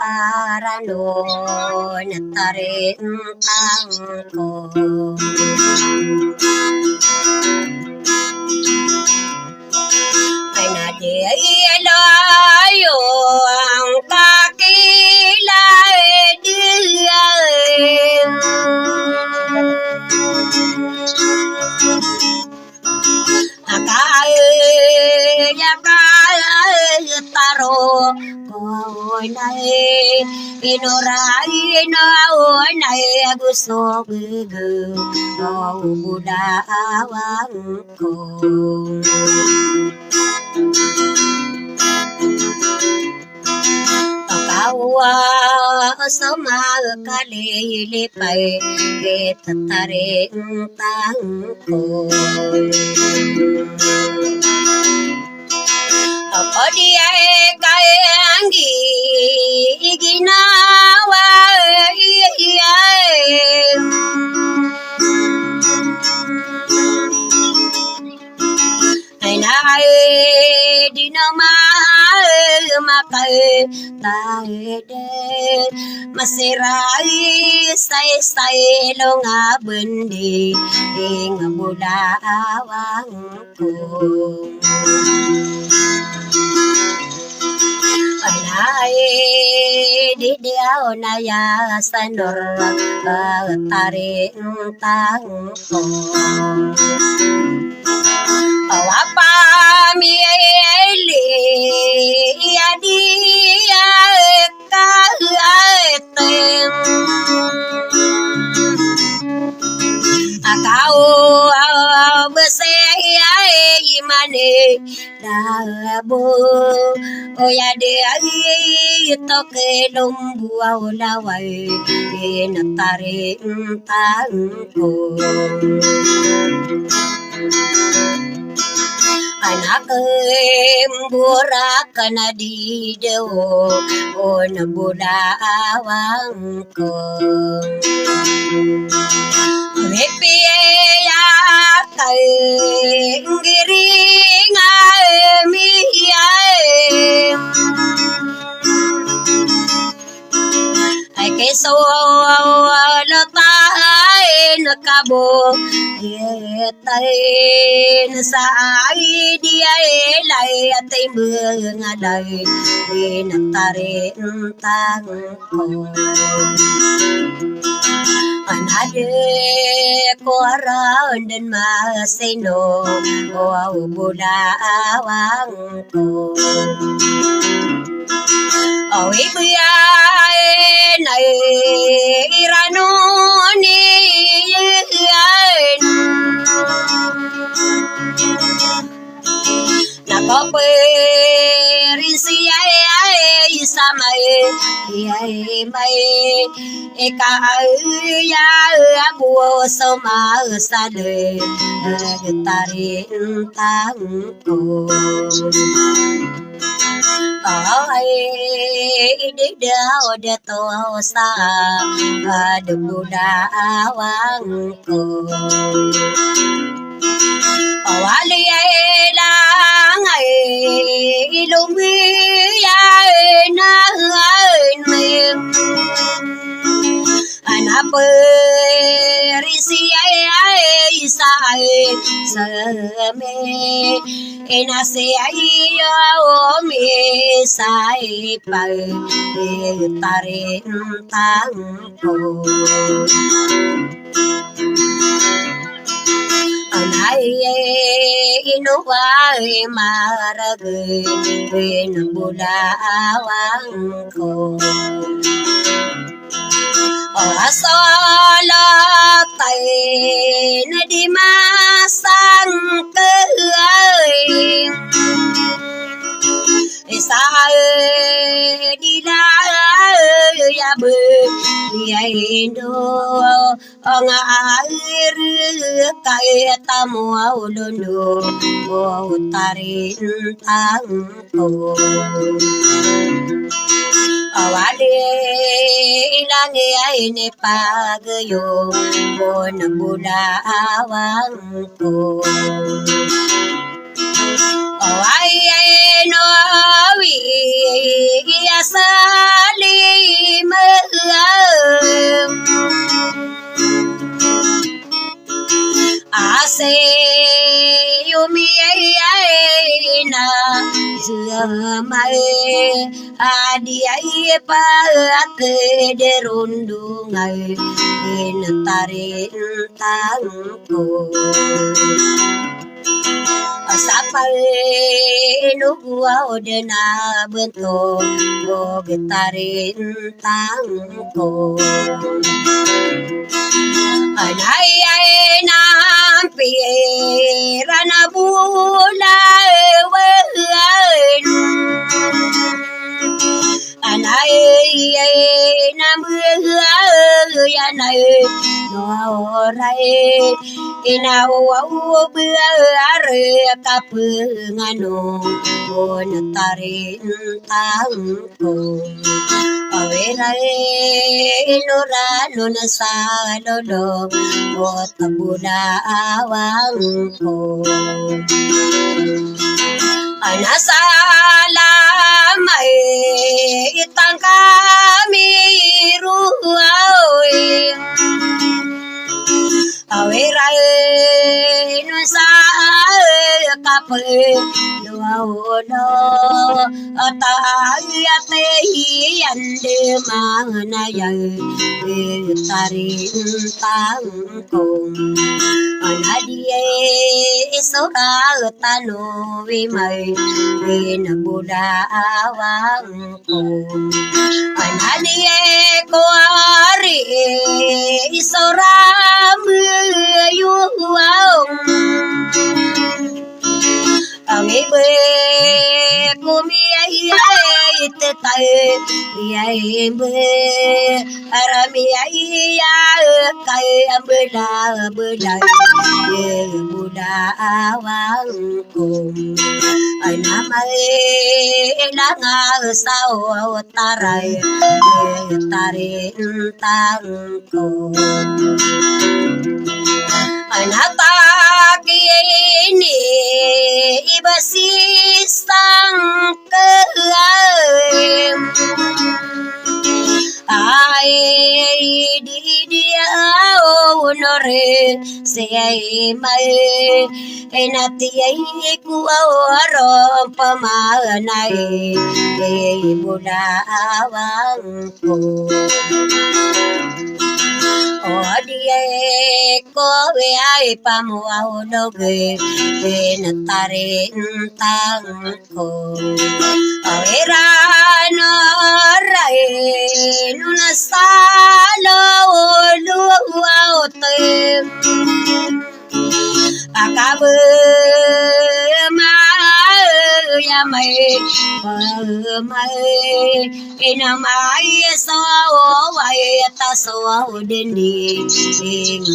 Karano natarin tangko ay nadilayo ang kakilay diyan akaya taro nay inoray na nay gusto gigu o budawang ko akawa sa makalilipay kitataring tangko ako di ay kayanggi ginawa ay naay di naman makatahid masiray say nga bendi nga budawang ko anay di diaw na ya sanor taring tangko awapa mi eli adi kahatem akau besay imane dabo oya de ay toke lumbuaw laway inataring tangko anak burak na di dewo o nabudawang ko Mepiya kay giring miyay ay keso lotay nakabo yetay sa ay di ay lay atay mga lay inatarin tangko anade koran dan masino o budawang ko awi biyay nay irano ni yan napapirin siya sa may ikaya buo sa masade gitarin tangko ay ididaw dato sa budawang ko awali ay lang ay ilumiyay na ay anaperisi ay sa ay sơ mê na se ai yo mi sai pa tare tang ko anai inu vai marag ven bula awang ko asala tay na di masang keui sa đi la ya bơ ya indo nga ru kai tamu londo o tarin tang ko awale ilange ai ne pagayo bon bula awang ko ai no vi asali me ase yumi ai na mai adi ai pa ke derundungai in tarin tang ko asapal no odena bento go getarin tang ko anai ai nam pi rana bula wen anai nam ya nai no rai ina wa bua are kapu ngano bon tarin tang ko awerai nora nona sa lolo bot bula awang ko anasala mai itang kami ruwai awerai nun sa kapal no atayate yande manaya tarin tang ko anadie sora tano vi mai ven bula awang ko anadie ko ari sora yu ami be kumi ai te tai ai be arami ai ya kai ambela bela buda awang ko ana mai na nga sao tarai tarin tang ko anata kini ibasisang kelam ai di dia honore se ai mai enati ai ku aro pamanai buda awang ko odie ko we ai pamuau doge en tarin tang ko awera no rai nuna salo lu autem akabe ma ya mai mai ina mai so wai ta so dendi ing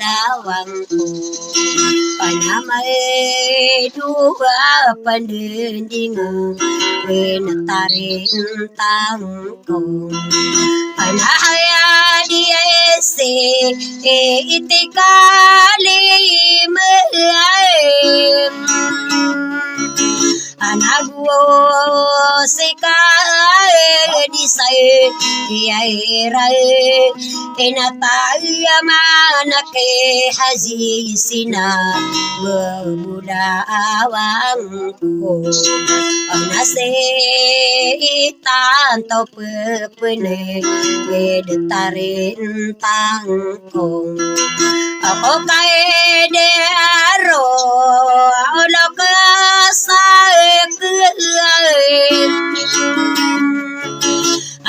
dawang ku pana mai dua pandending en tarin tang ko pana ya dia se itikali me anaguo sika di say ai rai ina tayo mana ke hazi sina budawang ko anase tanto pepene wedtarin tangkong ako kay dero lo ka sa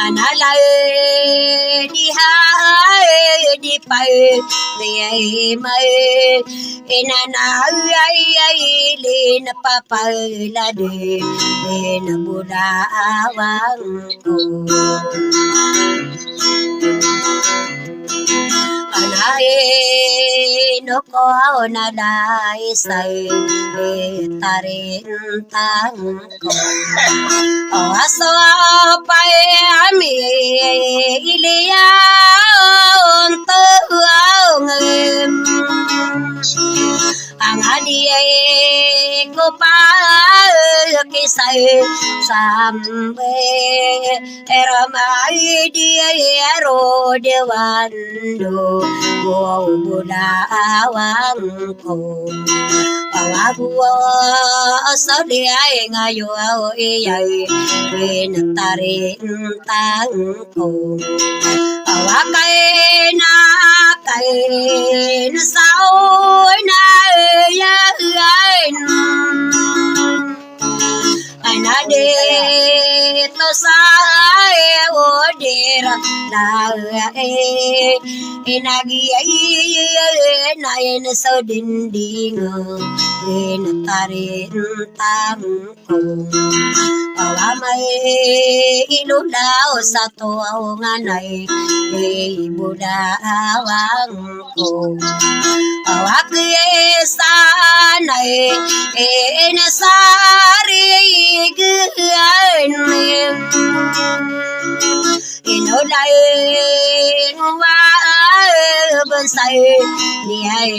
analay di hai di pai di mai inanay lin papala de na budawang ko no ko na dai sai tarin tang ko aso pai ami ilia onto ngem ang adie ko pa kisai sambe eramai dia ero dewando wo budawang ko awabu so dia ngayo iyai pintarin tang ko awakai na sao na ya ana de to sa o dera na inagi na en so dinding en tarin tang ko awamay ilulaw sa tuaw nganay budawang ko awaki sanay nasari gyan inulay bonsai niyay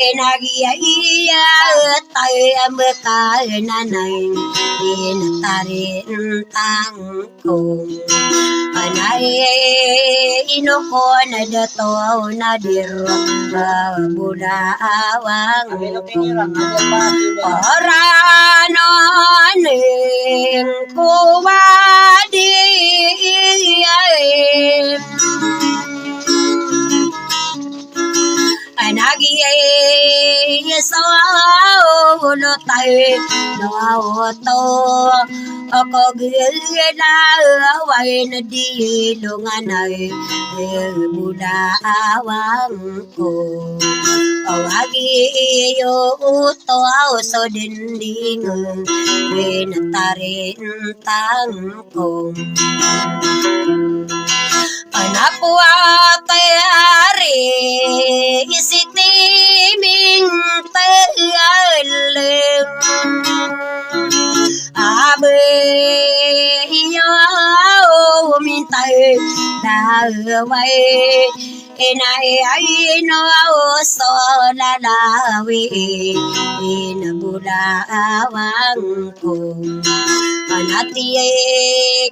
inagiyaya tayo amekal nanay inatarin tang ko anay inuko na dato na diro budawang ko oranoning kuwadi anagi so lo tai no to ako gila wai na di lunganay budawang ko awagi yo to so dinding pintarin tang ko anapwa kayari isitiming tayalim abe iyo mintay daway inay no so lalawi inabudawang ko anatiye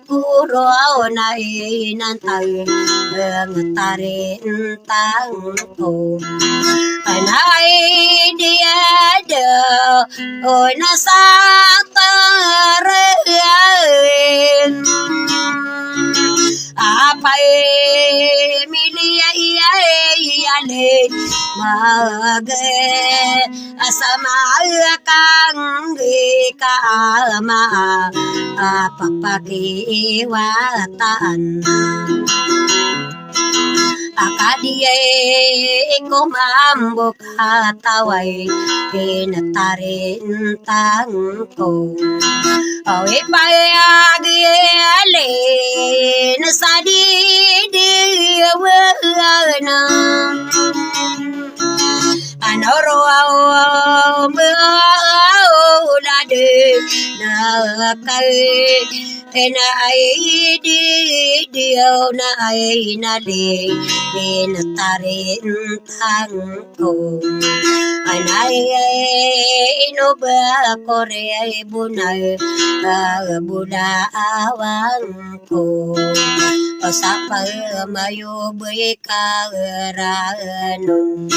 kuro na inantay ang tarin tang ko anay diada o nasaktarin apay miliya iyale mag asama kang ikama papakiwatan akadiye kumambok hataway pinatarin tang ko o ipayagiyali na sa didiwana anoro mulade na cây nai đi điều nai na đi bên ta đến thang cùng ai nai no ba kore bunai buda awang ko sapa mayu bui ka ranung